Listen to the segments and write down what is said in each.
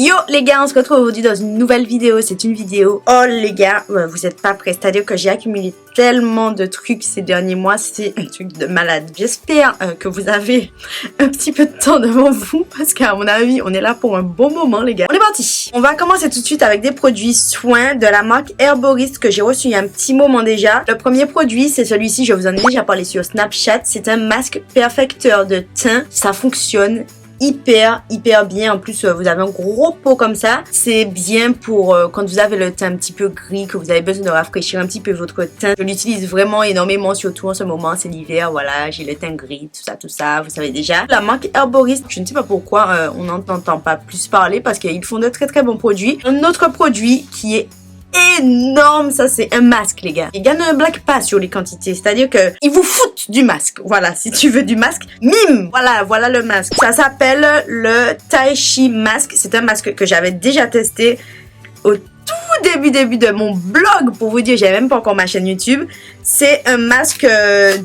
Yo les gars, on se retrouve aujourd'hui dans une nouvelle vidéo. C'est une vidéo les gars, vous êtes pas prêts. C'est-à-dire que j'ai accumulé tellement de trucs ces derniers mois. C'est un truc de malade. J'espère que vous avez un petit peu de temps devant vous, parce qu'à mon avis on est là pour un bon moment les gars. On est parti. On va commencer tout de suite avec des produits soins de la marque Herborist que j'ai reçu il y a un petit moment déjà. Le premier produit c'est celui-ci, je vous en ai déjà parlé sur Snapchat. C'est un masque perfecteur de teint. Ça fonctionne hyper bien. En plus vous avez un gros pot comme ça, c'est bien pour quand vous avez le teint un petit peu gris, que vous avez besoin de rafraîchir un petit peu votre teint. Je l'utilise vraiment énormément, surtout en ce moment, c'est l'hiver, voilà, j'ai le teint gris, tout ça, vous savez déjà. La marque Herborist, je ne sais pas pourquoi on n'en entend pas plus parler, parce qu'ils font de très bons produits. Un autre produit qui est énorme, ça c'est un masque les gars. Il gagne un black pass sur les quantités, c'est-à-dire que ils vous foutent du masque. Voilà, si tu veux du masque, mime. Voilà le masque. Ça s'appelle le Tai Chi masque. C'est un masque que j'avais déjà testé au tout début de mon blog, pour vous dire, j'avais même pas encore ma chaîne YouTube. C'est un masque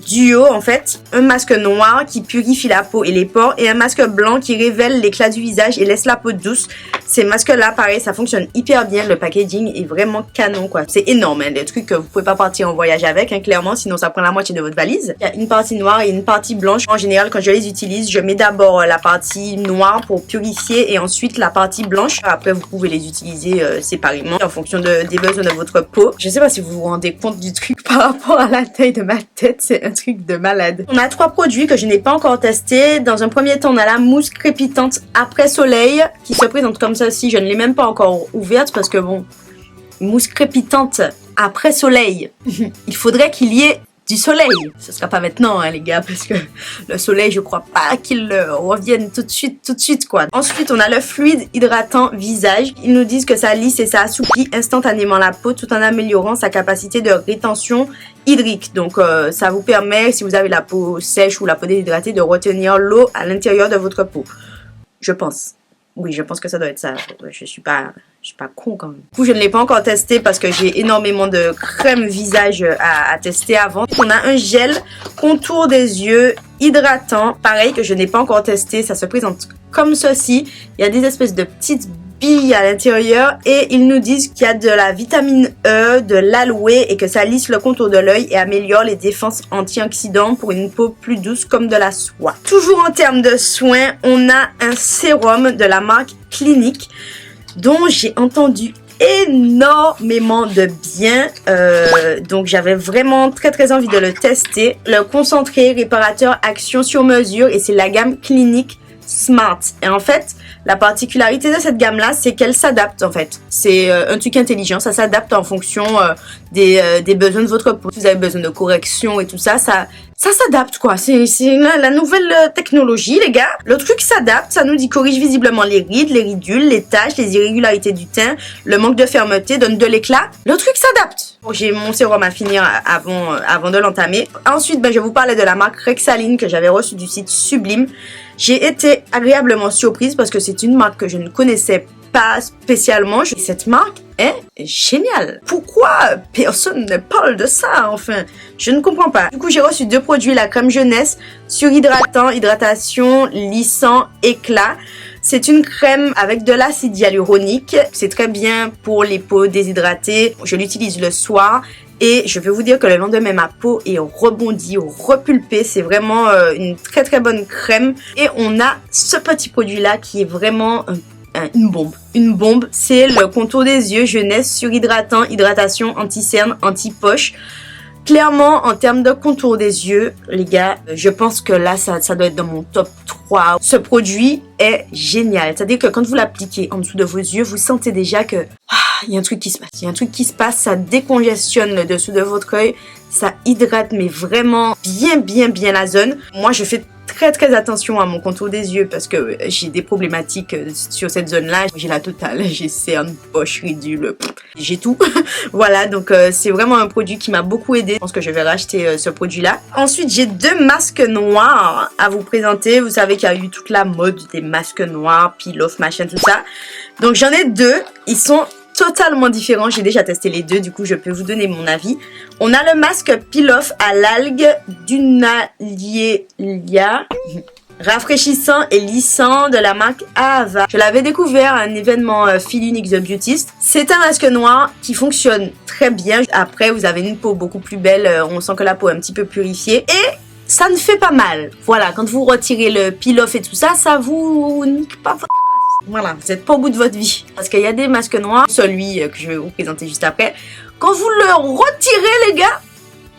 duo en fait, un masque noir qui purifie la peau et les pores, et un masque blanc qui révèle l'éclat du visage et laisse la peau douce. Ces masques là pareil, ça fonctionne hyper bien, le packaging est vraiment canon quoi. C'est énorme, hein, des trucs que vous pouvez pas partir en voyage avec hein, clairement, sinon ça prend la moitié de votre valise. Il y a une partie noire et une partie blanche. En général quand je les utilise, je mets d'abord la partie noire pour purifier et ensuite la partie blanche. Après vous pouvez les utiliser séparément en fonction des besoins de votre peau. Je sais pas si vous vous rendez compte du truc par rapport à la taille de ma tête, c'est un truc de malade. On a 3 produits que je n'ai pas encore testés. Dans un premier temps, on a la mousse crépitante après soleil qui se présente comme ça aussi. Je ne l'ai même pas encore ouverte parce que bon, mousse crépitante après soleil, il faudrait qu'il y ait du soleil. Ce sera pas maintenant hein, les gars, parce que le soleil je crois pas qu'il revienne tout de suite quoi. Ensuite on a le fluide hydratant visage. Ils nous disent que ça lisse et ça assouplit instantanément la peau tout en améliorant sa capacité de rétention hydrique. Donc ça vous permet, si vous avez la peau sèche ou la peau déshydratée, de retenir l'eau à l'intérieur de votre peau. Je pense. Oui, je pense que ça doit être ça. Je suis pas con quand même. Du coup, je ne l'ai pas encore testé parce que j'ai énormément de crème visage à tester avant. On a un gel contour des yeux hydratant. Pareil que je n'ai pas encore testé. Ça se présente comme ceci. Il y a des espèces de petites billes à l'intérieur et ils nous disent qu'il y a de la vitamine E, de l'aloe et que ça lisse le contour de l'œil et améliore les défenses antioxydants pour une peau plus douce comme de la soie. Toujours en termes de soins, on a un sérum de la marque Clinique dont j'ai entendu énormément de bien, donc j'avais vraiment très envie de le tester. Le concentré réparateur action sur mesure, et c'est la gamme Clinique Smart. Et en fait, la particularité de cette gamme là, c'est qu'elle s'adapte en fait. C'est un truc intelligent, ça s'adapte en fonction des besoins de votre peau. Si vous avez besoin de correction et tout ça, ça s'adapte quoi. C'est la nouvelle technologie les gars. Le truc s'adapte, ça nous dit corrige visiblement les rides, les ridules, les taches, les irrégularités du teint, le manque de fermeté, donne de l'éclat. Le truc s'adapte. Bon, j'ai mon sérum à finir avant de l'entamer. Ensuite, je vais vous parler de la marque Rexaline que j'avais reçue du site Sublime. J'ai été agréablement surprise parce que c'est une marque que je ne connaissais pas spécialement. Cette marque est géniale. Pourquoi personne ne parle de ça enfin? Je ne comprends pas. Du coup, j'ai reçu 2 produits, la crème jeunesse surhydratant, hydratation, lissant, éclat. C'est une crème avec de l'acide hyaluronique. C'est très bien pour les peaux déshydratées. Je l'utilise le soir. Et je vais vous dire que le lendemain, ma peau est rebondie, repulpée. C'est vraiment une très bonne crème. Et on a ce petit produit-là qui est vraiment une bombe. Une bombe, c'est le contour des yeux jeunesse surhydratant, hydratation, anti-cerne, anti-poche. Clairement, en termes de contour des yeux, les gars, je pense que là, ça doit être dans mon top 3. Ce produit est génial. C'est-à-dire que quand vous l'appliquez en dessous de vos yeux, vous sentez déjà que il y a un truc qui se passe. Il y a un truc qui se passe, ça décongestionne le dessous de votre œil, ça hydrate mais vraiment bien la zone. Moi, je fais très attention à mon contour des yeux parce que j'ai des problématiques sur cette zone-là. J'ai la totale, j'ai cernes, poche, ridule, j'ai tout. Voilà, donc c'est vraiment un produit qui m'a beaucoup aidé. Je pense que je vais racheter ce produit-là. Ensuite, j'ai 2 masques noirs à vous présenter. Vous savez qu'il y a eu toute la mode des masques noirs, peel-off, machin, tout ça. Donc j'en ai 2. Ils sont totalement différents. J'ai déjà testé les 2, du coup je peux vous donner mon avis. On a le masque peel-off à l'algue d'Unalia. rafraîchissant et lissant de la marque Ava. Je l'avais découvert à un événement Feeling the Beautist. C'est un masque noir qui fonctionne très bien. Après, vous avez une peau beaucoup plus belle. On sent que la peau est un petit peu purifiée. Et ça ne fait pas mal. Voilà, quand vous retirez le peel-off et tout ça, ça vous nique pas votre... Voilà, vous n'êtes pas au bout de votre vie. Parce qu'il y a des masques noirs, celui que je vais vous présenter juste après. Quand vous le retirez, les gars,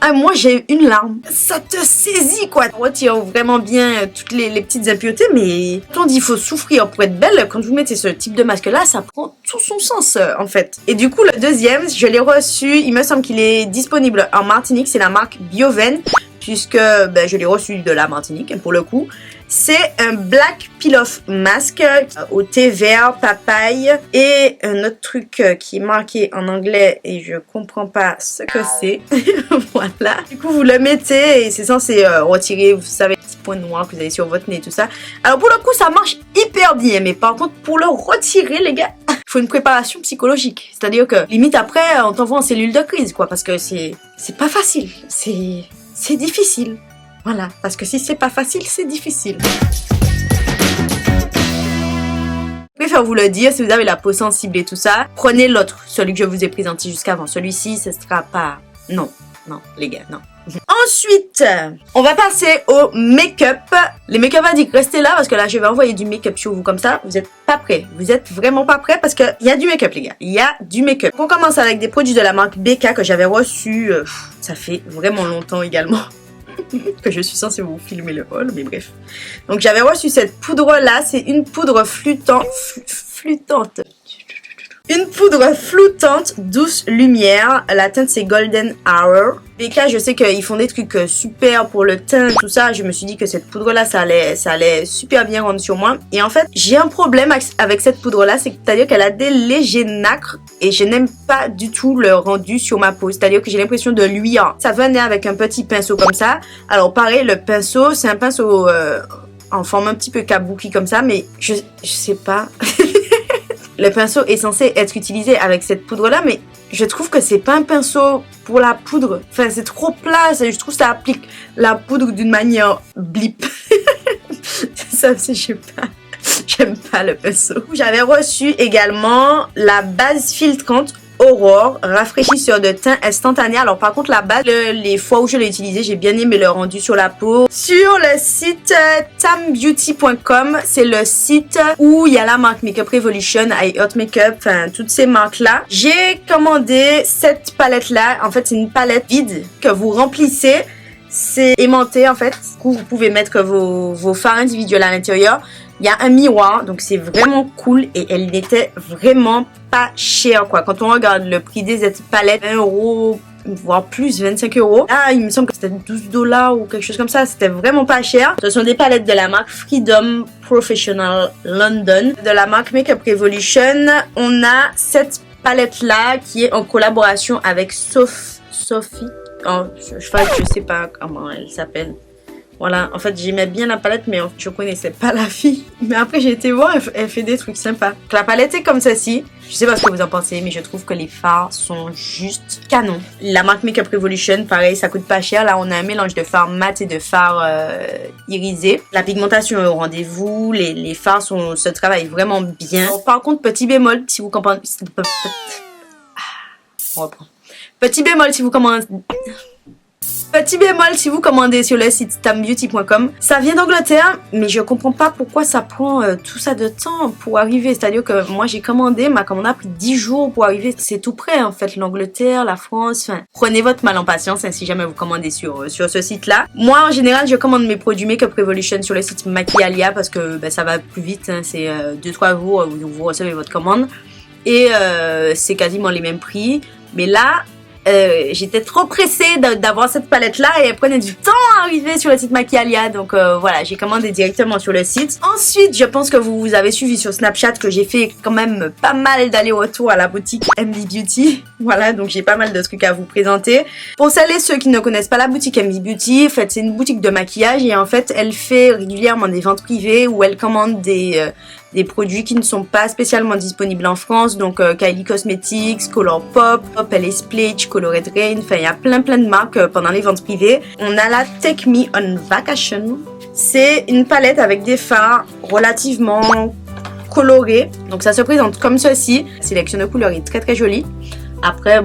ah, moi j'ai une larme. Ça te saisit quoi. On retire vraiment bien toutes les petites impuretés, mais quand on dit qu'il faut souffrir pour être belle, quand vous mettez ce type de masque là, ça prend tout son sens en fait. Et du coup le deuxième, je l'ai reçu, il me semble qu'il est disponible en Martinique, c'est la marque Bioven, puisque je l'ai reçu de la Martinique pour le coup. C'est un Black Peel-Off Mask au thé vert, papaye et un autre truc qui est marqué en anglais et je comprends pas ce que c'est. Voilà. Du coup, vous le mettez et c'est censé retirer, vous savez, les petits points noirs que vous avez sur votre nez et tout ça. Alors pour le coup, ça marche hyper bien, mais par contre, pour le retirer, les gars, il faut une préparation psychologique. C'est-à-dire que limite après, on t'envoie en cellule de crise, quoi, parce que c'est pas facile. C'est difficile. Voilà, parce que si c'est pas facile, c'est difficile. Je préfère vous le dire, si vous avez la peau sensible et tout ça, prenez l'autre, celui que je vous ai présenté jusqu'avant. Celui-ci, ce sera pas... Non, les gars, non. Ensuite, on va passer au make-up. Les make-up addicts, restez là parce que là, je vais envoyer du make-up sur vous comme ça. Vous êtes pas prêts. Vous êtes vraiment pas prêts parce qu'il y a du make-up, les gars. Il y a du make-up. On commence avec des produits de la marque BK que j'avais reçus. Ça fait vraiment longtemps également. Que je suis censée vous filmer le haul, mais bref. Donc j'avais reçu cette poudre là, c'est une poudre flottante. Une poudre flottante douce lumière. La teinte c'est Golden Hour. BK, je sais qu'ils font des trucs super pour le teint tout ça. Je me suis dit que cette poudre là ça allait super bien rendre sur moi. Et en fait j'ai un problème avec cette poudre là, c'est-à-dire qu'elle a des légers nacres. Et je n'aime pas du tout le rendu sur ma peau. C'est-à-dire que j'ai l'impression de l'huile. Ça venait avec un petit pinceau comme ça. Alors pareil, le pinceau c'est un pinceau en forme un petit peu kabuki comme ça. Mais je sais pas... Le pinceau est censé être utilisé avec cette poudre-là, mais je trouve que c'est pas un pinceau pour la poudre. Enfin, c'est trop plat, je trouve que ça applique la poudre d'une manière blip. Ça, je sais pas. J'aime pas le pinceau. J'avais reçu également la base filtrante Aurore, rafraîchisseur de teint instantané. Alors par contre la base, les fois où je l'ai utilisé, j'ai bien aimé le rendu sur la peau. Sur le site tambeauty.com, c'est le site où il y a la marque Makeup Revolution, iHeart Makeup, enfin toutes ces marques là. J'ai commandé cette palette là. En fait c'est une palette vide que vous remplissez. C'est aimanté en fait. Du coup vous pouvez mettre vos fards individuels à l'intérieur. Il y a un miroir, donc c'est vraiment cool et elle n'était vraiment pas chère quoi. Quand on regarde le prix de cette palette, 20 €, voire plus, 25 €. Là, il me semble que c'était 12 $ ou quelque chose comme ça. C'était vraiment pas cher. Ce sont des palettes de la marque Freedom Professional London. De la marque Makeup Revolution, on a cette palette là qui est en collaboration avec Sophie. Oh, je sais pas comment elle s'appelle. Voilà, en fait j'aimais bien la palette mais je connaissais pas la fille. Mais après j'ai été voir, elle fait des trucs sympas. Donc, la palette est comme ceci. Je sais pas ce que vous en pensez mais je trouve que les fards sont juste canon. La marque Makeup Revolution, pareil, ça coûte pas cher. Là on a un mélange de fards mat et de fards irisés. La pigmentation est au rendez-vous, les fards se travaillent vraiment bien. Alors, par contre petit bémol, si vous comprenez... On reprend. Petit bémol si vous commandez... Petit bémol si vous commandez sur le site tambeauty.com. Ça vient d'Angleterre, mais je comprends pas pourquoi ça prend tout ça de temps pour arriver. C'est-à-dire que moi j'ai commandé, ma commande a pris 10 jours pour arriver. C'est tout près en fait, l'Angleterre, la France. Enfin, prenez votre mal en patience hein, si jamais vous commandez sur ce site-là. Moi en général, je commande mes produits Makeup Revolution sur le site Maquialia parce que ça va plus vite. Hein, c'est 2-3 jours où vous recevez votre commande. Et c'est quasiment les mêmes prix. Mais là... j'étais trop pressée d'avoir cette palette là et elle prenait du temps à arriver sur le site Maquialia, donc voilà, j'ai commandé directement sur le site. Ensuite je pense que vous avez suivi sur Snapchat que j'ai fait quand même pas mal d'allers-retours à la boutique MD Beauty. Voilà, donc j'ai pas mal de trucs à vous présenter. Pour celles et ceux qui ne connaissent pas la boutique MD Beauty, en fait c'est une boutique de maquillage et en fait elle fait régulièrement des ventes privées où elle commande des produits qui ne sont pas spécialement disponibles en France, donc Kylie Cosmetics, Colourpop, LA Split, Colored Rain, enfin il y a plein de marques pendant les ventes privées. On a la Take Me on Vacation, C'est une palette avec des fards relativement colorés. Donc ça se présente comme ceci. La sélection de couleurs est très très jolie. Après,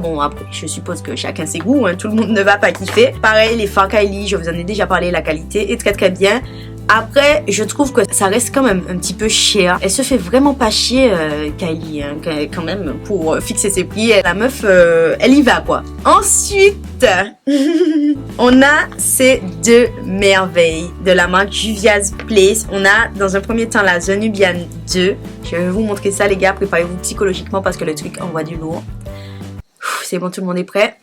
je suppose que chacun ses goûts, hein, tout le monde ne va pas kiffer. Pareil, les fards Kylie, je vous en ai déjà parlé, la qualité est très très bien. Après, je trouve que ça reste quand même un petit peu cher. Elle se fait vraiment pas chier, Kylie, hein, quand même, pour fixer ses prix. La meuf, elle y va, quoi. Ensuite, on a ces deux merveilles de la marque Juvia's Place. On a, dans un premier temps, la The Nubian 2. Je vais vous montrer ça, les gars. Préparez-vous psychologiquement parce que le truc envoie du lourd. C'est bon, tout le monde est prêt?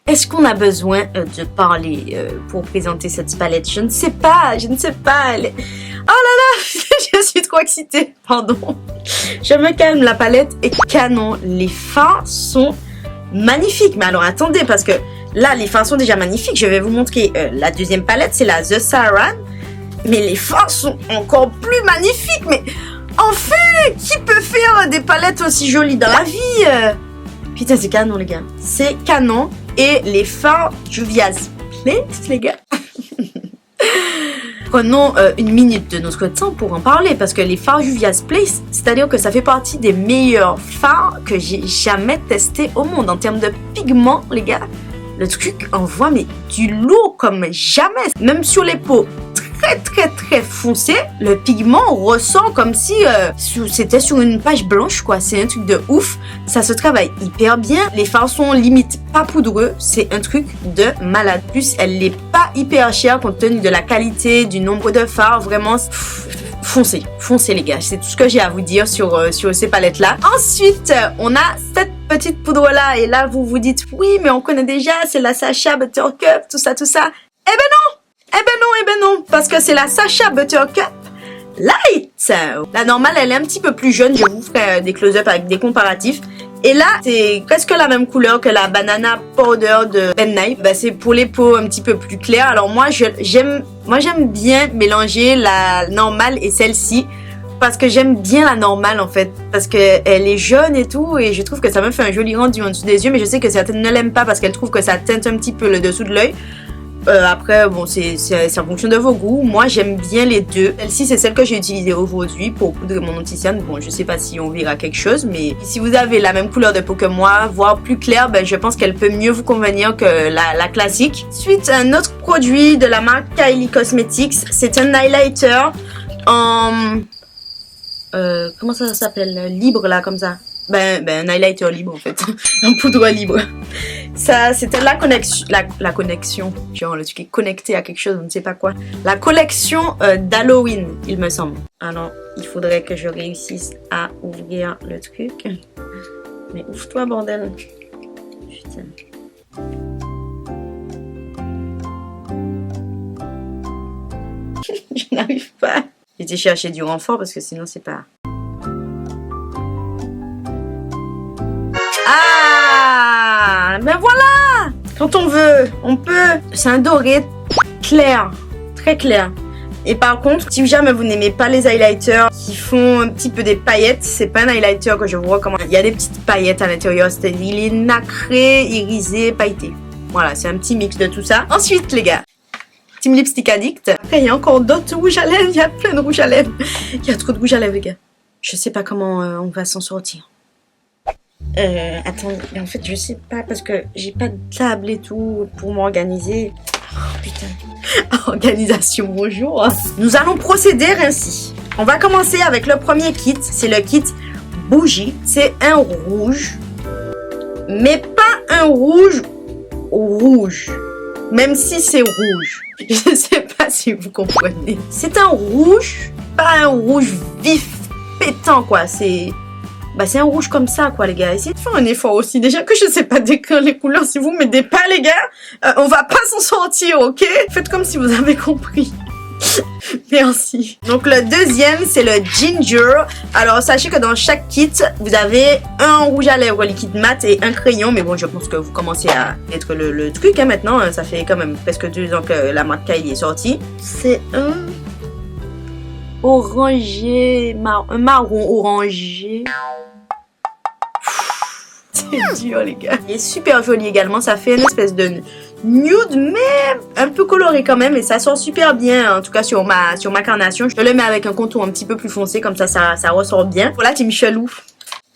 Est-ce qu'on a besoin de parler pour présenter cette palette? Je ne sais pas, je ne sais pas. Oh là là, je suis trop excitée, pardon. Je me calme, la palette est canon. Les fards sont magnifiques. Mais alors attendez, parce que là, les fards sont déjà magnifiques. Je vais vous montrer la deuxième palette, c'est la The Saran. Mais les fards sont encore plus magnifiques. Mais enfin, qui peut faire des palettes aussi jolies dans la vie? Putain, c'est canon, les gars. C'est canon. Et les fards Juvia's Place, les gars. Prenons une minute de notre temps pour en parler. Parce que les fards Juvia's Place, c'est-à-dire que ça fait partie des meilleurs fards que j'ai jamais testés au monde. En termes de pigments, les gars, le truc envoie mais du lourd comme jamais. Même sur les peaux très foncé, le pigment ressort comme si c'était sur une page blanche, quoi. C'est un truc de ouf. Ça se travaille hyper bien. Les fards sont limite pas poudreux. C'est un truc de malade. Plus, elle n'est pas hyper chère compte tenu de la qualité, du nombre de fards. Vraiment, foncez les gars. C'est tout ce que j'ai à vous dire sur ces palettes-là. Ensuite, on a cette petite poudre-là. Et là, vous vous dites, oui, mais on connaît déjà, c'est la Sacha Buttercup, tout ça. Eh ben non, parce que c'est la Sacha Buttercup Light. La normale, elle est un petit peu plus jeune. Je vous ferai des close-up avec des comparatifs. Et là, c'est presque la même couleur que la Banana Powder de Ben Nye. C'est pour les peaux un petit peu plus claires. Alors moi, j'aime bien mélanger la normale et celle-ci. Parce que j'aime bien la normale, en fait. Parce qu'elle est jaune et tout. Et je trouve que ça me fait un joli rendu en dessous des yeux. Mais je sais que certaines ne l'aiment pas parce qu'elles trouvent que ça teinte un petit peu le dessous de l'œil. Après, bon, c'est en fonction de vos goûts. Moi, j'aime bien les deux. Celle-ci, c'est celle que j'ai utilisée aujourd'hui pour poudrer mon opticienne. Bon, je sais pas si on verra quelque chose, mais si vous avez la même couleur de peau que moi, voire plus claire, je pense qu'elle peut mieux vous convenir que la classique. Ensuite, un autre produit de la marque Kylie Cosmetics. C'est un highlighter en... comment ça s'appelle? Libre, là, comme ça. Un highlighter libre en fait, un poudre libre. Ça, c'était la connexion, genre le truc est connecté à quelque chose, on ne sait pas quoi. La collection d'Halloween, il me semble. Alors, il faudrait que je réussisse à ouvrir le truc. Mais ouvre-toi, bordel. Putain. Je n'arrive pas. J'ai été chercher du renfort parce que sinon c'est pas... Ah, ben voilà! Quand on veut, on peut. C'est un doré clair, très clair. Et par contre, si jamais vous n'aimez pas les highlighters qui font un petit peu des paillettes, c'est pas un highlighter que je vous recommande. Il y a des petites paillettes à l'intérieur, il est nacré, irisé, pailleté. Voilà, c'est un petit mix de tout ça. Ensuite, les gars, Team Lipstick Addict. Après, il y a encore d'autres rouges à lèvres, il y a plein de rouges à lèvres. Il y a trop de rouges à lèvres, les gars. Je sais pas comment on va s'en sortir. Attends, en fait, je sais pas parce que j'ai pas de table et tout pour m'organiser. Oh, putain. Organisation, bonjour. Nous allons procéder ainsi. On va commencer avec le premier kit. C'est le kit Bougie. C'est un rouge. Mais pas un rouge rouge. Même si c'est rouge. Je sais pas si vous comprenez. C'est un rouge, pas un rouge vif, pétant, quoi. C'est un rouge comme ça, quoi, les gars. Essayez de faire un effort aussi. Déjà que je sais pas décrire les couleurs, si vous m'aidez pas, les gars, on va pas s'en sortir, ok? Faites comme si vous avez compris. Merci. Donc, le deuxième, c'est le Ginger. Alors, sachez que dans chaque kit, vous avez un rouge à lèvres liquide mat et un crayon. Mais bon, je pense que vous commencez à être le truc, hein, maintenant. Ça fait quand même presque 2 ans que la marque Kylie est sortie. C'est un orangé, un marron orangé. C'est dur, les gars. Il est super joli également. Ça fait une espèce de nude, mais un peu coloré quand même, et ça sort super bien, en tout cas sur ma carnation. Je le mets avec un contour un petit peu plus foncé, comme ça ressort bien. Pour la team chelou,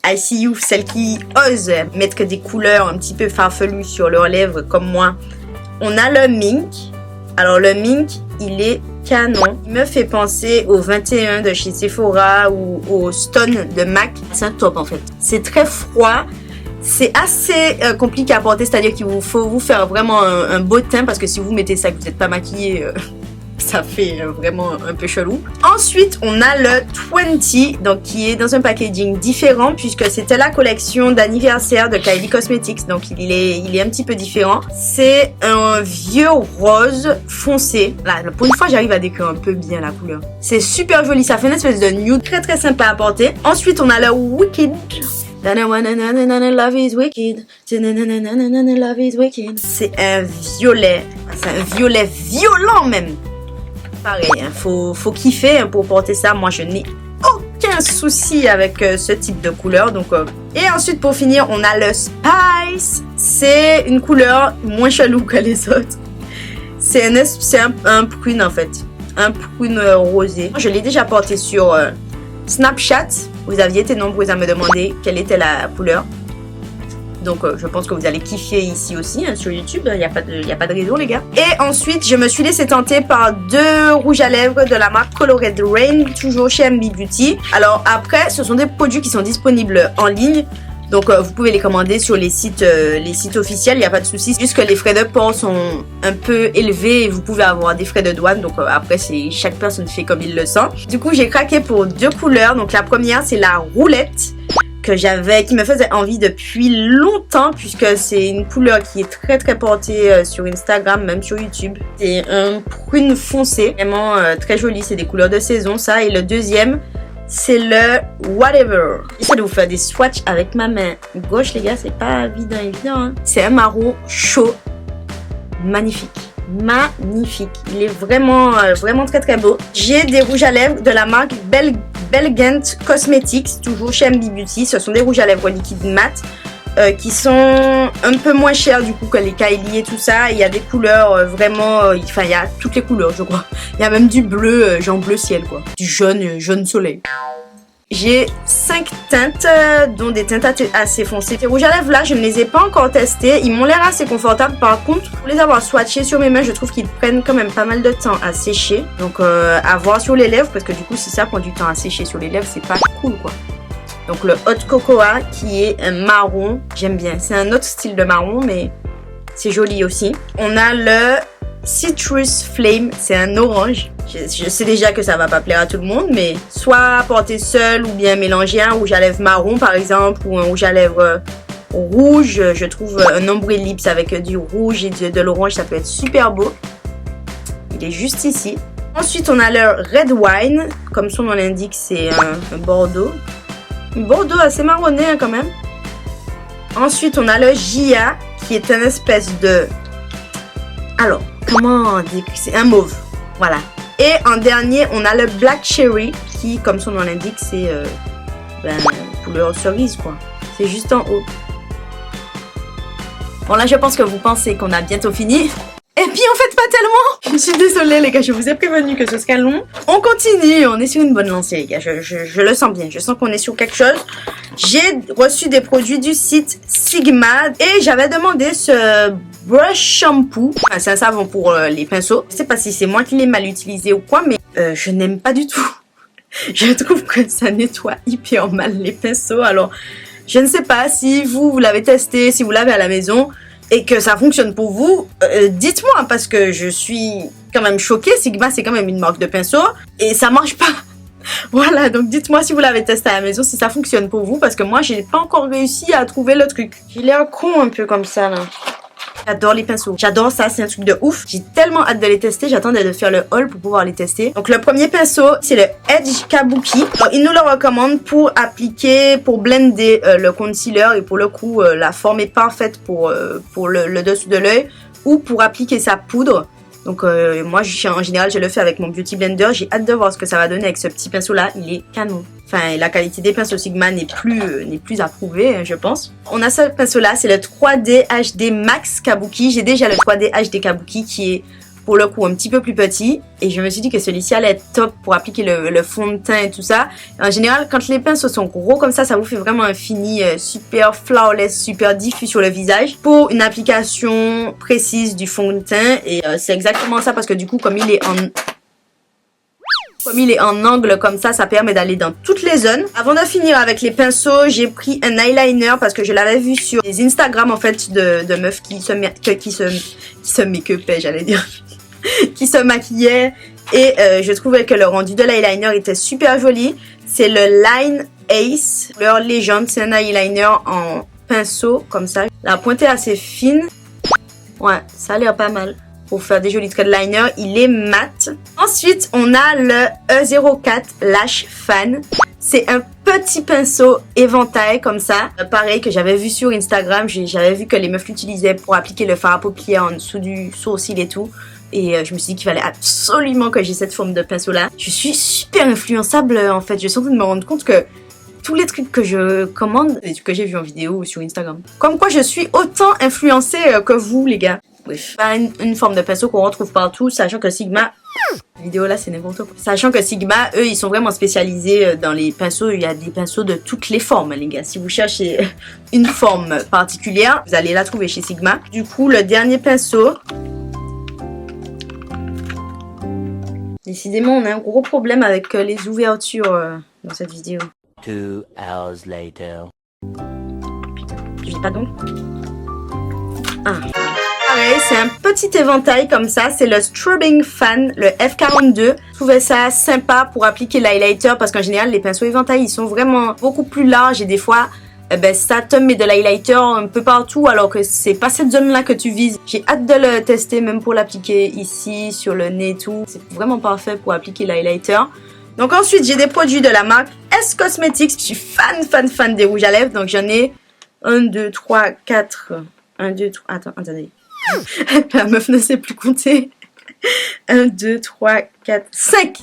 I see you, celles qui osent mettre des couleurs un petit peu farfelues sur leurs lèvres comme moi. On a le mink. Alors le mink, il est canon. Il me fait penser au 21 de chez Sephora ou au Stone de MAC. C'est un top en fait. C'est très froid. C'est assez compliqué à porter, c'est-à-dire qu'il faut vous faire vraiment un beau teint parce que si vous mettez ça et que vous n'êtes pas maquillé, ça fait vraiment un peu chelou. Ensuite, on a le 20, donc qui est dans un packaging différent puisque c'était la collection d'anniversaire de Kylie Cosmetics, donc il est un petit peu différent. C'est un vieux rose foncé. Là, pour une fois, j'arrive à décrire un peu bien la couleur. C'est super joli, ça fait une espèce de nude très très sympa à porter. Ensuite, on a le Wicked. Love is wicked. Love is wicked. C'est un violet. C'est un violet violent même. Pareil, hein, faut kiffer hein, pour porter ça. Moi, je n'ai aucun souci avec ce type de couleur. Donc, Et ensuite, pour finir, on a le Spice. C'est une couleur moins chelou que les autres. C'est un prune en fait. Un prune rosé. Je l'ai déjà porté sur Snapchat. Vous aviez été nombreux à me demander quelle était la couleur. Donc je pense que vous allez kiffer ici aussi hein, sur YouTube. Il n'y a pas de raison les gars. Et ensuite je me suis laissé tenter par 2 rouges à lèvres de la marque Colored Rain. Toujours chez MB Beauty. Alors après ce sont des produits qui sont disponibles en ligne. Donc vous pouvez les commander sur les sites officiels, il n'y a pas de souci. Juste que les frais de port sont un peu élevés et vous pouvez avoir des frais de douane. Donc après, chaque personne fait comme il le sent. Du coup, j'ai craqué pour 2 couleurs. Donc la première, c'est la roulette qui me faisait envie depuis longtemps puisque c'est une couleur qui est très très portée sur Instagram, même sur YouTube. C'est un prune foncé, vraiment très joli. C'est des couleurs de saison ça. Et le deuxième, c'est le Whatever. J'essaie de vous faire des swatchs avec ma main gauche les gars, c'est pas évident hein. C'est un marron chaud, magnifique. Magnifique, il est vraiment très très beau. J'ai des rouges à lèvres de la marque Belgant Cosmetics, toujours chez MB Beauty. Ce sont des rouges à lèvres liquides mat qui sont un peu moins chers du coup que les Kylie et tout ça. Il y a des couleurs vraiment, enfin il y a toutes les couleurs je crois. Il y a même du bleu, genre bleu ciel quoi, du jaune soleil. J'ai 5 teintes, dont des teintes assez foncées. Ces rouges à lèvres là, je ne les ai pas encore testés. Ils m'ont l'air assez confortables. Par contre, pour les avoir swatchés sur mes mains, je trouve qu'ils prennent quand même pas mal de temps à sécher. Donc à voir sur les lèvres, parce que du coup, si ça prend du temps à sécher sur les lèvres, c'est pas cool quoi. Donc le Hot Cocoa qui est un marron, j'aime bien. C'est un autre style de marron, mais c'est joli aussi. On a le Citrus Flame, c'est un orange. Je sais déjà que ça va pas plaire à tout le monde, mais soit porter seul ou bien mélanger un rouge à lèvres marron par exemple ou un rouge à lèvres rouge. Je trouve un nombril lips avec du rouge et de l'orange, ça peut être super beau. Il est juste ici. Ensuite, on a le Red Wine. Comme son nom l'indique, c'est un Bordeaux. Un Bordeaux assez marronné hein, quand même. Ensuite, on a le Gia qui est une espèce de... Alors, comment dire? C'est un mauve. Voilà. Et en dernier, on a le Black Cherry qui, comme son nom l'indique, c'est couleur cerise quoi. C'est juste en haut. Bon là, je pense que vous pensez qu'on a bientôt fini. Et puis en fait pas tellement. Je suis désolée les gars, je vous ai prévenu que ce serait long. On continue, on est sur une bonne lancée les gars, je le sens bien, je sens qu'on est sur quelque chose. J'ai reçu des produits du site Sigma et j'avais demandé ce brush shampoo. Enfin, c'est un savon pour les pinceaux. Je sais pas si c'est moi qui l'ai mal utilisé ou quoi, mais je n'aime pas du tout. Je trouve que ça nettoie hyper mal les pinceaux. Alors je ne sais pas si vous l'avez testé, si vous l'avez à la maison et que ça fonctionne pour vous, dites-moi parce que je suis quand même choquée. Sigma c'est quand même une marque de pinceau et ça marche pas. Voilà, donc dites-moi si vous l'avez testé à la maison, si ça fonctionne pour vous parce que moi j'ai pas encore réussi à trouver le truc. J'ai l'air con un peu comme ça là. J'adore les pinceaux, j'adore ça, c'est un truc de ouf. J'ai tellement hâte de les tester, j'attendais de faire le haul pour pouvoir les tester. Donc le premier pinceau, c'est le Edge Kabuki. Alors, il nous le recommande pour appliquer, pour blender le concealer et pour le coup, la forme est parfaite pour le dessous de l'œil ou pour appliquer sa poudre. Donc moi en général je le fais avec mon Beauty Blender. J'ai hâte de voir ce que ça va donner avec ce petit pinceau là. Il est canon. Enfin la qualité des pinceaux Sigma n'est plus approuvée je pense. On a ce pinceau là, c'est le 3D HD Max Kabuki. J'ai déjà le 3D HD Kabuki qui est pour le coup un petit peu plus petit. Et je me suis dit que celui-ci allait être top pour appliquer le fond de teint et tout ça. En général quand les pinceaux sont gros comme ça vous fait vraiment un fini super flawless, super diffus sur le visage. Pour une application précise du fond de teint. Et c'est exactement ça parce que du coup comme il est en angle comme ça permet d'aller dans toutes les zones. Avant de finir avec les pinceaux, j'ai pris un eyeliner parce que je l'avais vu sur les Instagram en fait de meufs qui se make-upaient, j'allais dire, qui se maquillaient. Et je trouvais que le rendu de l'eyeliner était super joli. C'est le Line Ace, leur légende. C'est un eyeliner en pinceau comme ça. La pointe est assez fine. Ouais, ça a l'air pas mal. Pour faire des jolis traits de liner, il est mat. Ensuite, on a le E04 Lash Fan. C'est un petit pinceau éventail comme ça. Pareil que j'avais vu sur Instagram. J'avais vu que les meufs l'utilisaient pour appliquer le fard à paupières en dessous du sourcil et tout. Et je me suis dit qu'il fallait absolument que j'ai cette forme de pinceau là. Je suis super influençable en fait. Je suis en train de me rendre compte que tous les trucs que je commande, c'est ce que j'ai vu en vidéo ou sur Instagram. Comme quoi je suis autant influencée que vous les gars. Bref, une forme de pinceau qu'on retrouve partout, sachant que Sigma, la vidéo là c'est n'importe quoi. Sachant que Sigma, eux ils sont vraiment spécialisés dans les pinceaux, il y a des pinceaux de toutes les formes les gars. Si vous cherchez une forme particulière, vous allez la trouver chez Sigma. Du coup, le dernier pinceau. Décidément, on a un gros problème avec les ouvertures dans cette vidéo. 2 hours later. Je dis pas donc. Ah. Pareil, c'est un petit éventail comme ça, c'est le Strobing Fan, le F42. Je trouvais ça sympa pour appliquer l'highlighter parce qu'en général, les pinceaux éventails, ils sont vraiment beaucoup plus larges et des fois, ça te met de l'highlighter un peu partout alors que c'est pas cette zone-là que tu vises. J'ai hâte de le tester même pour l'appliquer ici, sur le nez et tout. C'est vraiment parfait pour appliquer l'highlighter. Donc ensuite, j'ai des produits de la marque S Cosmetics. Je suis fan des rouges à lèvres. Donc j'en ai 1, 2, 3, 4... 1, 2, 3... Attendez. La meuf ne sait plus compter. 1, 2, 3, 4, 5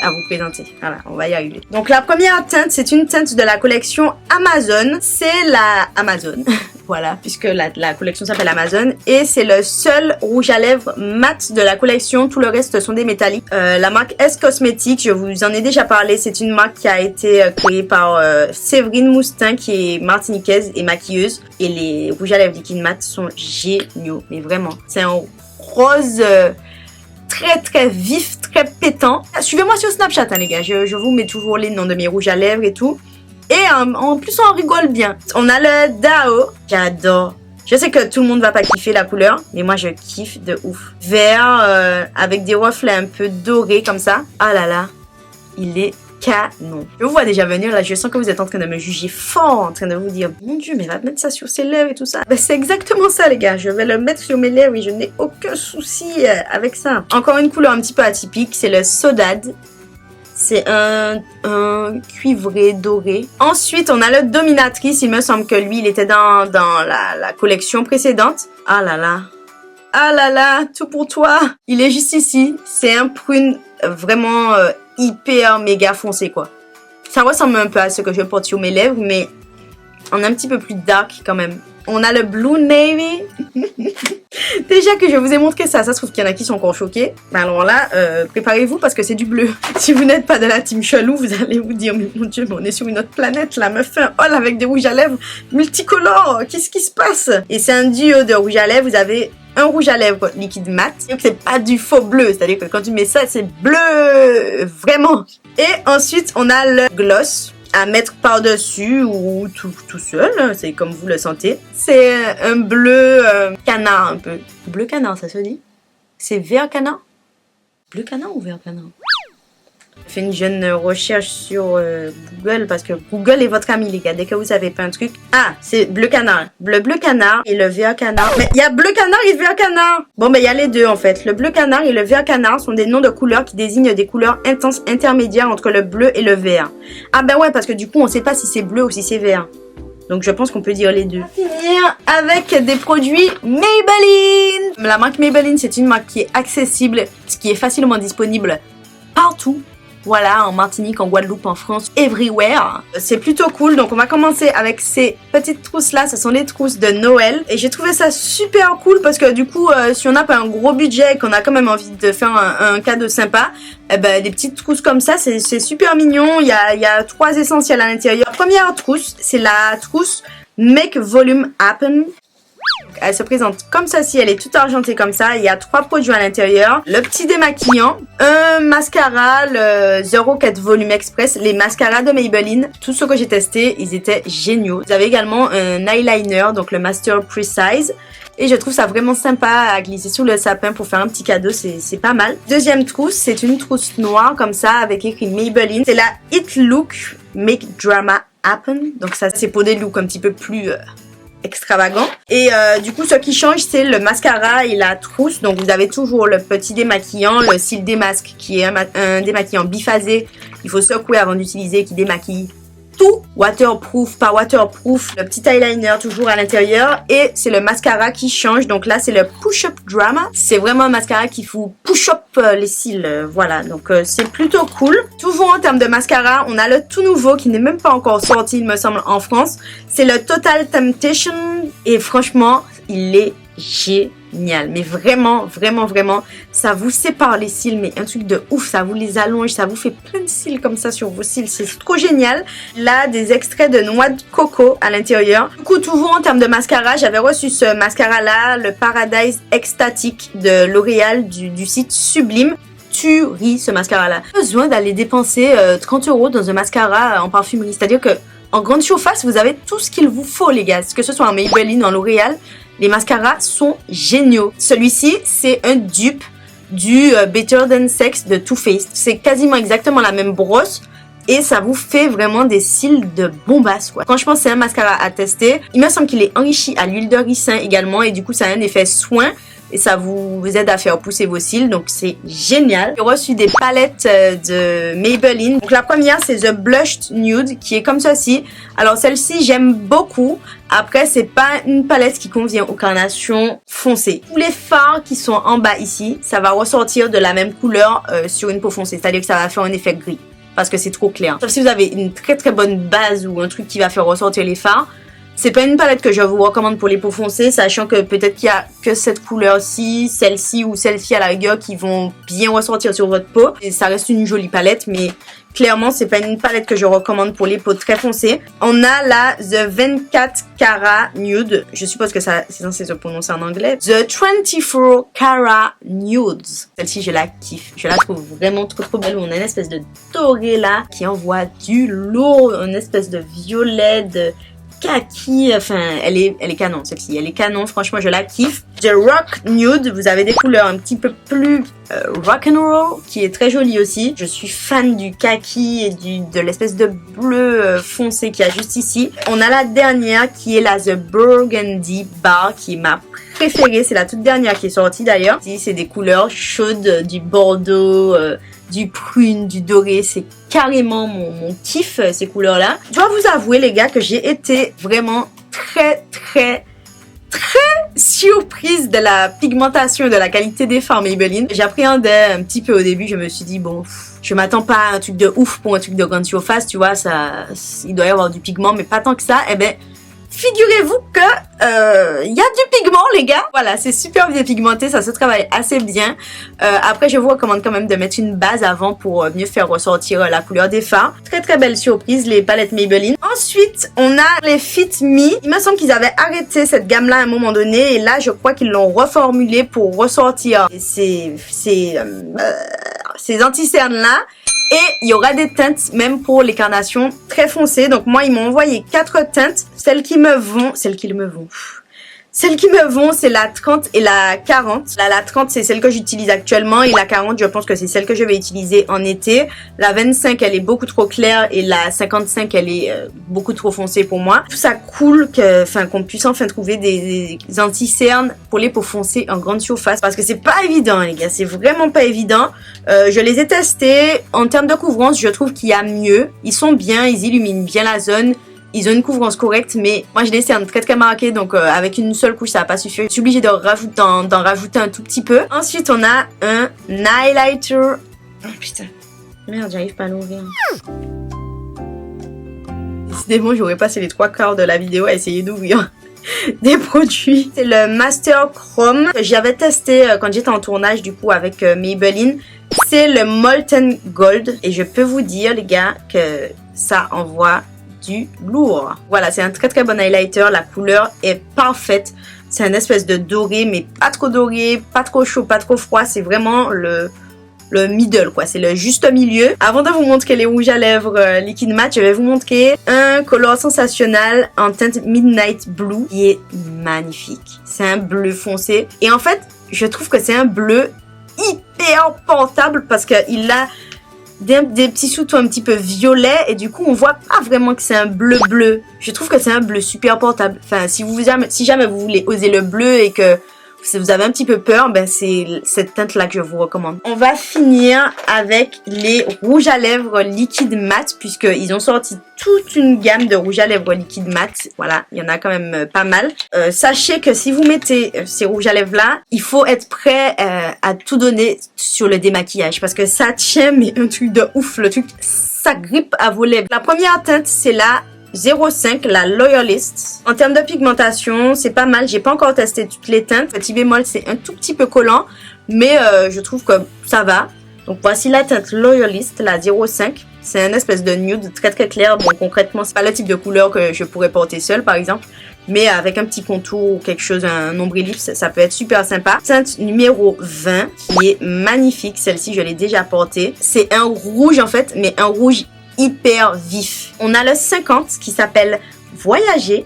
à vous présenter. Voilà, on va y arriver. Donc la première teinte, c'est une teinte de la collection Amazon. C'est la Amazon. Voilà, puisque la collection s'appelle Amazon. Et c'est le seul rouge à lèvres mat de la collection. Tout le reste sont des métalliques. La marque S Cosmetics, je vous en ai déjà parlé. C'est une marque qui a été créée par Séverine Moustin, qui est martiniquaise et maquilleuse. Et les rouges à lèvres liquide mat sont géniaux. Mais vraiment, c'est un rose... très vif, très pétant. Suivez-moi sur Snapchat hein, les gars, je vous mets toujours les noms de mes rouges à lèvres et tout. Et en plus on rigole bien. On a le Dao, j'adore. Je sais que tout le monde va pas kiffer la couleur, mais moi je kiffe de ouf. Vert avec des reflets un peu dorés comme ça. Ah là là, il est canon. Je vous vois déjà venir là, je sens que vous êtes en train de me juger fort, en train de vous dire mon dieu mais va mettre ça sur ses lèvres et tout ça. C'est exactement ça les gars, je vais le mettre sur mes lèvres et je n'ai aucun souci avec ça. Encore une couleur un petit peu atypique, c'est le Sodade. C'est un cuivré doré. Ensuite on a le Dominatrice, il me semble que lui il était dans la collection précédente. Ah là là. Ah là là, tout pour toi. Il est juste ici, c'est un prune vraiment... hyper méga foncé quoi. Ça ressemble un peu à ce que je porte sur mes lèvres mais en un petit peu plus dark quand même. On a le Blue Navy. Déjà que je vous ai montré ça se trouve qu'il y en a qui sont encore choqués. Mais alors là, préparez-vous parce que c'est du bleu. Si vous n'êtes pas de la team chelou, vous allez vous dire mais mon dieu, mais on est sur une autre planète là, me fait un haul avec des rouges à lèvres multicolores. Qu'est-ce qui se passe? Et c'est un duo de rouge à lèvres. Vous avez un rouge à lèvres liquide mat. C'est pas du faux bleu, c'est-à-dire que quand tu mets ça, c'est bleu vraiment. Et ensuite, on a le gloss à mettre par-dessus ou tout seul, c'est comme vous le sentez. C'est un bleu canard un peu. Bleu canard, ça se dit? C'est vert canard? Bleu canard ou vert canard? J'ai fait une jeune recherche sur Google parce que Google est votre ami les gars. Dès que vous savez pas un truc. Ah, c'est bleu canard. Le bleu canard et le vert canard. Mais il y a bleu canard et vert canard. Bon, ben il y a les deux en fait. Le bleu canard et le vert canard sont des noms de couleurs qui désignent des couleurs intenses intermédiaires entre le bleu et le vert. Ah ben ouais, parce que du coup on sait pas si c'est bleu ou si c'est vert. Donc je pense qu'on peut dire les deux. On va finir avec des produits Maybelline. La marque Maybelline, c'est une marque qui est accessible, qui est facilement disponible partout. Voilà, en Martinique, en Guadeloupe, en France, everywhere. C'est plutôt cool. Donc on va commencer avec ces petites trousses là. Ce sont les trousses de Noël. Et j'ai trouvé ça super cool parce que du coup, si on n'a pas un gros budget et qu'on a quand même envie de faire un cadeau sympa, eh ben, des petites trousses comme ça, c'est super mignon. Il y a 3 essentiels à l'intérieur. La première trousse, c'est la trousse Make Volume Happen. Elle se présente comme ceci, elle est toute argentée comme ça. Il y a 3 produits à l'intérieur. Le petit démaquillant, un mascara, le Zero Cut Volume Express, les mascaras de Maybelline. Tous ceux que j'ai testés, ils étaient géniaux. Vous avez également un eyeliner, donc le Master Precise. Et je trouve ça vraiment sympa à glisser sous le sapin pour faire un petit cadeau, c'est pas mal. Deuxième trousse, c'est une trousse noire comme ça avec écrit Maybelline. C'est la It Look Make Drama Happen. Donc ça, c'est pour des looks un petit peu plus... extravagant. Et du coup, ce qui change, c'est le mascara et la trousse. Donc, vous avez toujours le petit démaquillant, le cils démasque qui est un démaquillant biphasé. Il faut secouer avant d'utiliser, qui démaquille tout. Waterproof, pas waterproof. Le petit eyeliner toujours à l'intérieur. Et c'est le mascara qui change. Donc là, c'est le Push Up Drama. C'est vraiment un mascara qui vous push up les cils. Voilà, donc c'est plutôt cool. Toujours en termes de mascara, on a le tout nouveau qui n'est même pas encore sorti, il me semble, en France. C'est le Total Temptation. Et franchement, il est génial. Mais vraiment, vraiment, vraiment, ça vous sépare les cils, mais un truc de ouf. Ça vous les allonge, ça vous fait plein de cils comme ça sur vos cils. C'est trop génial. Là, des extraits de noix de coco à l'intérieur. Du coup, toujours en termes de mascara, j'avais reçu ce mascara-là, le Paradise Ecstatic de L'Oréal du site Sublime. Tu ris ce mascara-là. Besoin d'aller dépenser 30 € dans un mascara en parfumerie. C'est-à-dire que en grande surface, vous avez tout ce qu'il vous faut, les gars. Que ce soit en Maybelline, en L'Oréal, les mascaras sont géniaux. Celui-ci, c'est un dupe du Better Than Sex de Too Faced. C'est quasiment exactement la même brosse et ça vous fait vraiment des cils de bombasse, quoi. Franchement, c'est un mascara à tester. Il me semble qu'il est enrichi à l'huile de ricin également et du coup, ça a un effet soin. Et ça vous aide à faire pousser vos cils, donc c'est génial. J'ai reçu des palettes de Maybelline. Donc la première, c'est The Blushed Nude, qui est comme ceci. Alors celle-ci, j'aime beaucoup. Après, c'est pas une palette qui convient aux carnations foncées. Tous les fards qui sont en bas ici, ça va ressortir de la même couleur sur une peau foncée. C'est-à-dire que ça va faire un effet gris, parce que c'est trop clair. Sauf si vous avez une très très bonne base ou un truc qui va faire ressortir les fards. C'est pas une palette que je vous recommande pour les peaux foncées, sachant que peut-être qu'il y a que cette couleur-ci, celle-ci ou celle-ci à la rigueur qui vont bien ressortir sur votre peau. Et ça reste une jolie palette, mais clairement, c'est pas une palette que je recommande pour les peaux très foncées. On a la The 24 Carat Nude. Je suppose que ça, c'est censé se prononcer en anglais. The 24 Carat Nudes. Celle-ci, je la kiffe. Je la trouve vraiment trop belle. On a une espèce de doré là qui envoie du lourd, une espèce de violet, de kaki, enfin elle est canon celle-ci, elle est canon, franchement je la kiffe. The Rock Nude, vous avez des couleurs un petit peu plus rock'n'roll qui est très jolie aussi. Je suis fan du kaki et de l'espèce de bleu foncé qu'il y a juste ici. On a la dernière qui est la The Burgundy Bar qui est ma préférée, c'est la toute dernière qui est sortie d'ailleurs. Ici c'est des couleurs chaudes, du bordeaux, du prune, du doré, c'est carrément mon kiff ces couleurs là. Je dois vous avouer les gars que j'ai été vraiment très surprise de la pigmentation et de la qualité des fards Maybelline. J'appréhendais un petit peu au début, je me suis dit bon, je m'attends pas à un truc de ouf pour un truc de grande surface, tu vois, ça, il doit y avoir du pigment mais pas tant que ça. Eh ben figurez-vous que y a du pigment les gars. Voilà, c'est super bien pigmenté, ça se travaille assez bien. Après je vous recommande quand même de mettre une base avant pour mieux faire ressortir la couleur des fards. Très belle surprise les palettes Maybelline. Ensuite on a les Fit Me. Il me semble qu'ils avaient arrêté cette gamme là à un moment donné et là je crois qu'ils l'ont reformulé pour ressortir ces anti-cernes là. Et il y aura des teintes même pour les carnations très foncées. Donc moi, ils m'ont envoyé 4 teintes. Celles qui me vont, c'est la 30 et la 40. La 30, c'est celle que j'utilise actuellement. Et la 40, je pense que c'est celle que je vais utiliser en été. La 25, elle est beaucoup trop claire. Et la 55, elle est beaucoup trop foncée pour moi. Tout ça cool qu'on puisse enfin trouver des anti-cernes pour les peaux foncées en grande surface. Parce que c'est pas évident, les gars. C'est vraiment pas évident. Je les ai testés. En termes de couvrance, je trouve qu'il y a mieux. Ils sont bien, ils illuminent bien la zone. Ils ont une couvrance correcte, mais moi je l'ai laissé un très marqué, donc avec une seule couche ça va pas suffire. Je suis obligée d'en rajouter un tout petit peu. Ensuite on a un highlighter. Oh putain, merde, j'arrive pas à l'ouvrir. Décidément j'aurais passé les 3/4 de la vidéo à essayer d'ouvrir des produits. C'est le Master Chrome que j'avais testé quand j'étais en tournage du coup avec Maybelline. C'est le Molten Gold et je peux vous dire les gars que ça envoie du lourd. Voilà, c'est un très bon highlighter, la couleur est parfaite. C'est un espèce de doré mais pas trop doré, pas trop chaud, pas trop froid, c'est vraiment le middle quoi, c'est le juste milieu. Avant de vous montrer les rouges à lèvres liquide mat, je vais vous montrer un color sensationnel en teinte Midnight Blue qui est magnifique. C'est un bleu foncé et en fait, je trouve que c'est un bleu hyper portable parce qu'il a des petits sous-tons un petit peu violets et du coup on voit pas vraiment que c'est un bleu. Je trouve que c'est un bleu super portable. Enfin, si jamais vous voulez oser le bleu et que si vous avez un petit peu peur, ben c'est cette teinte-là que je vous recommande. On va finir avec les rouges à lèvres liquide mat, puisqu'ils ont sorti toute une gamme de rouges à lèvres liquide mat. Voilà, il y en a quand même pas mal. Sachez que si vous mettez ces rouges à lèvres-là, il faut être prêt à tout donner sur le démaquillage, parce que ça tient, mais un truc de ouf, le truc, ça grippe à vos lèvres. La première teinte, c'est la 05, la Loyalist. En termes de pigmentation, c'est pas mal. J'ai pas encore testé toutes les teintes. Petit bémol, c'est un tout petit peu collant, mais je trouve que ça va. Donc voici la teinte Loyalist, la 05. C'est un espèce de nude très clair. Bon, concrètement, c'est pas le type de couleur que je pourrais porter seule, par exemple. Mais avec un petit contour ou quelque chose, un nombril lip, ça peut être super sympa. Teinte numéro 20, qui est magnifique. Celle-ci, je l'ai déjà portée. C'est un rouge, en fait, mais un rouge hyper vif. On a le 50 qui s'appelle Voyager.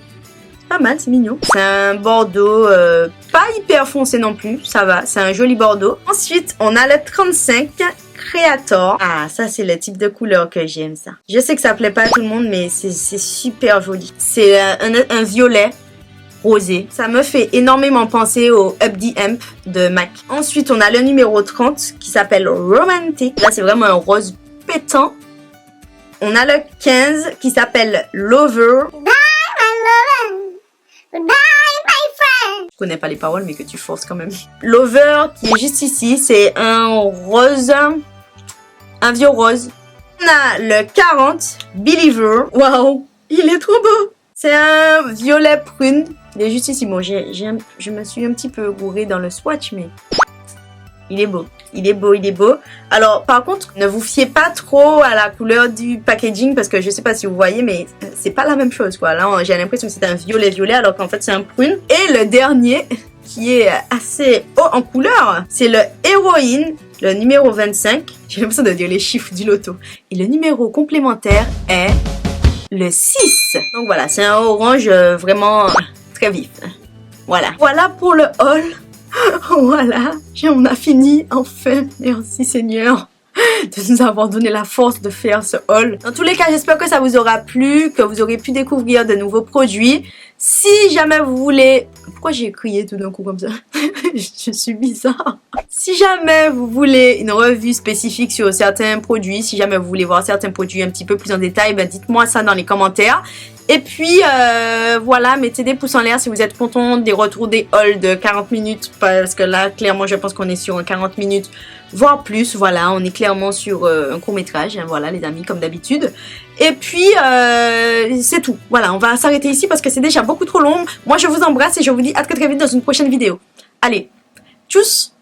Pas mal, c'est mignon. C'est un bordeaux pas hyper foncé non plus, ça va, c'est un joli bordeaux. Ensuite, on a le 35 Creator. Ah, ça c'est le type de couleur que j'aime ça. Je sais que ça plaît pas à tout le monde, mais c'est super joli. C'est un violet rosé. Ça me fait énormément penser au Up the Amp de MAC. Ensuite, on a le numéro 30 qui s'appelle Romantic. Là, c'est vraiment un rose pétant. On a le 15 qui s'appelle Lover. Bye my lover. Goodbye my friend. Je connais pas les paroles mais que tu forces quand même. Lover qui est juste ici, c'est un rose, un vieux rose. On a le 40 Believer. Waouh, il est trop beau. C'est un violet prune. Il est juste ici. Bon, je me suis un petit peu gourée dans le swatch mais il est beau. Il est beau, il est beau. Alors, par contre, ne vous fiez pas trop à la couleur du packaging parce que je sais pas si vous voyez, mais c'est pas la même chose, quoi. Là, j'ai l'impression que c'est un violet alors qu'en fait, c'est un prune. Et le dernier, qui est assez haut en couleur, c'est le Héroïne, le numéro 25. J'ai l'impression de dire les chiffres du loto. Et le numéro complémentaire est le 6. Donc voilà, c'est un orange vraiment très vif. Voilà. Voilà pour le haul. Voilà, on a fini, enfin, merci Seigneur de nous avoir donné la force de faire ce haul. Dans tous les cas, j'espère que ça vous aura plu, que vous aurez pu découvrir de nouveaux produits. Si jamais vous voulez... Pourquoi j'ai crié tout d'un coup comme ça? Je suis bizarre. Si jamais vous voulez une revue spécifique sur certains produits, si jamais vous voulez voir certains produits un petit peu plus en détail, ben dites-moi ça dans les commentaires. Et puis voilà, mettez des pouces en l'air si vous êtes content des retours des hauls de 40 minutes. Parce que là, clairement, je pense qu'on est sur 40 minutes, voire plus. Voilà, on est clairement sur un court-métrage. Hein, voilà, les amis, comme d'habitude. Et puis, c'est tout. Voilà, on va s'arrêter ici parce que c'est déjà beaucoup trop long. Moi, je vous embrasse et je vous dis à très vite dans une prochaine vidéo. Allez, tchuss!